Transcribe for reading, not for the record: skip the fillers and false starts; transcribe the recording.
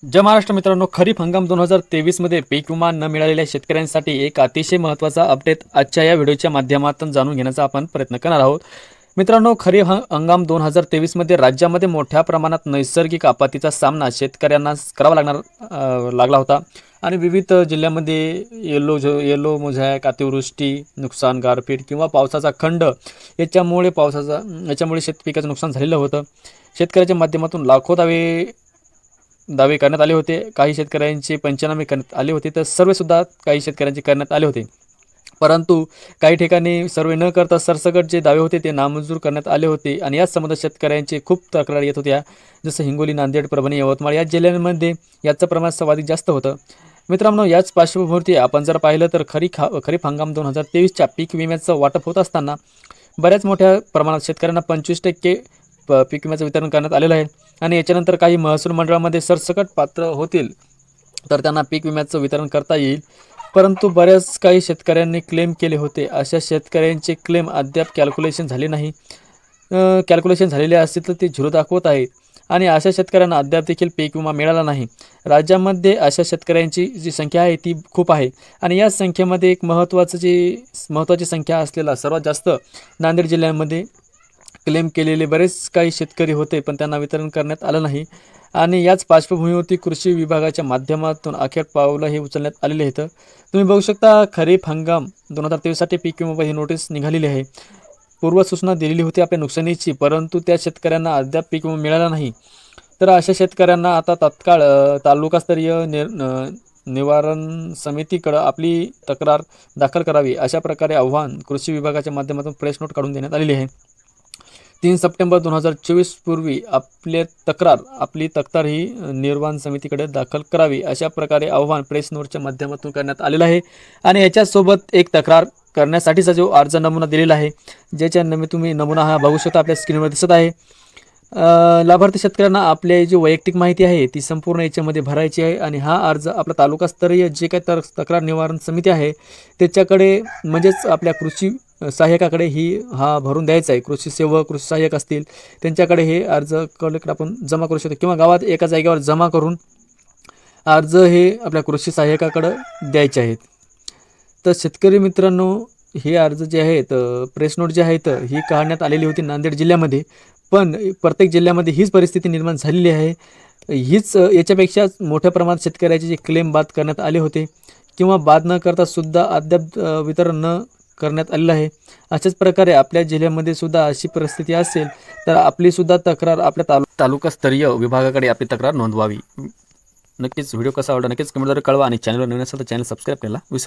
जय महाराष्ट्र मित्रांनो, खरीप हंगाम 2023 मध्ये पीक विमा न मिळालेल्या शेतकऱ्यांसाठी एक अतिशय महत्त्वाचा अपडेट आजच्या या व्हिडिओच्या माध्यमातून जाणून घेण्याचा आपण प्रयत्न करणार आहोत. मित्रांनो, खरीप हंगाम 2023 मध्ये राज्यामध्ये मोठ्या प्रमाणात नैसर्गिक आपत्तीचा सामना शेतकऱ्यांना करावा लागला होता आणि विविध जिल्ह्यांमध्ये येलो मोझॅक, अतिवृष्टी, नुकसान, गारपीट किंवा पावसाचा खंड याच्यामुळे शेतपिकाचं नुकसान झालेलं होतं. शेतकऱ्याच्या माध्यमातून लाखो दावे करण्यात आले होते. काही शेतकऱ्यांचे पंचनामे करण्यात आले होते, तर सर्वेसुद्धा काही शेतकऱ्यांचे करण्यात आले होते. परंतु काही ठिकाणी सर्वे न करता सरसकट जे दावे होते ते नामंजूर करण्यात आले होते आणि याच संबंधात शेतकऱ्यांचे खूप तक्रारी येत होत्या. जसं हिंगोली, नांदेड, परभणी, यवतमाळ या जिल्ह्यांमध्ये याचं प्रमाण सर्वाधिक जास्त होतं. मित्रांनो, याच पार्श्वभूमीवरती आपण जर पाहिलं तर खरीप हंगाम 2023च्या पीक विम्याचं वाटप होत असताना बऱ्याच मोठ्या प्रमाणात शेतकऱ्यांना 25% पीक विम्याचं वितरण करण्यात आलेलं आहे आणि याच्यानंतर काही महसूल मंडळामध्ये सरसकट पात्र होतील तर त्यांना पीक विम्याचं वितरण करता येईल. परंतु बऱ्याच काही शेतकऱ्यांनी क्लेम केले होते. अशा शेतकऱ्यांचे क्लेम अद्याप कॅल्क्युलेशन झाले नाही. कॅल्क्युलेशन झालेले असतील तर ते झिरो दाखवत आहेत आणि अशा शेतकऱ्यांना अद्याप देखील पीक विमा मिळाला नाही. राज्यामध्ये अशा शेतकऱ्यांची जी संख्या आहे ती खूप आहे आणि या संख्येमध्ये एक महत्त्वाची संख्या असलेला सर्वात जास्त नांदेड जिल्ह्यामध्ये क्लेम केलेले बरेच काही शेतकरी होते, पण त्यांना वितरण करण्यात आलं नाही आणि याच पार्श्वभूमीवरती कृषी विभागाच्या माध्यमातून अखेर पावलं हे उचलण्यात आलेले आहेत. तुम्ही बघू शकता, खरीप हंगाम 2023साठी पीक विमा ही नोटीस निघालेली आहे. पूर्वसूचना दिलेली होती आपल्या नुकसानीची, परंतु त्या शेतकऱ्यांना अद्याप पीक विमा मिळाला नाही. तर अशा शेतकऱ्यांना आता तात्काळ तालुकास्तरीय निवारण समितीकडे आपली तक्रार दाखल करावी, अशा प्रकारे आव्हान कृषी विभागाच्या माध्यमातून प्रेस नोट काढून देण्यात आलेली आहे. 3 सप्टेंबर 2024 पूर्वी आपली तक्रार ही निर्वाण समितीकडे दाखल करावी, अशा प्रकारे आव्हान प्रेस नोटच्या माध्यमातून करण्यात आलेलं आहे. आणि याच्यासोबत एक तक्रार करण्यासाठीचा जो अर्ज नमुना दिलेला आहे, ज्याच्या तुम्ही नमुना हा बघू शकता, आपल्या स्क्रीनवर दिसत आहे. लाभार्थी शेतकऱ्यांना आपली जी वैयक्तिक माहिती आहे ती संपूर्ण याच्यामध्ये भरायची आहे आणि हा अर्ज आपला तालुकास्तरीय जे काही तक्रार निवारण समिती आहे त्याच्याकडे, म्हणजेच आपल्या कृषी सहाय्यकाकडे हा भरून द्यायचा आहे. कृषी सेवक, कृषी सहाय्यक असतील त्यांच्याकडे हे अर्ज कलेक्ट आपण जमा करू शकतो किंवा गावात एका जागेवर जमा करून अर्ज हे आपल्या कृषी सहाय्यकाकडे द्यायचे आहेत. तर शेतकरी मित्रांनो, हे अर्ज जे आहेत, प्रेस नोट जे आहेत, ही काढण्यात आलेली होती नांदेड जिल्ह्यामध्ये, पण प्रत्येक जिल्ह्यामध्ये हीच परिस्थिती निर्माण झालेली आहे. याच्यापेक्षा मोठ्या प्रमाणात शेतकऱ्याचे जे क्लेम बाद करण्यात आले होते किंवा बाद न करता सुद्धा अद्याप वितरण न करण्यात आलेलं आहे. अशाच प्रकारे आपल्या जिल्ह्यामध्ये सुद्धा अशी परिस्थिती असेल तर आपली सुद्धा तक्रार आपल्या तालुकास्तरीय विभागाकडे आपली तक्रार नोंदवावी. नक्कीच व्हिडिओ कसा आवडला नक्कीच कमेंटद्वारे कळवा आणि चॅनलवर नवीन असेल तर चॅनल सबस्क्राईब करायला विसरू नका.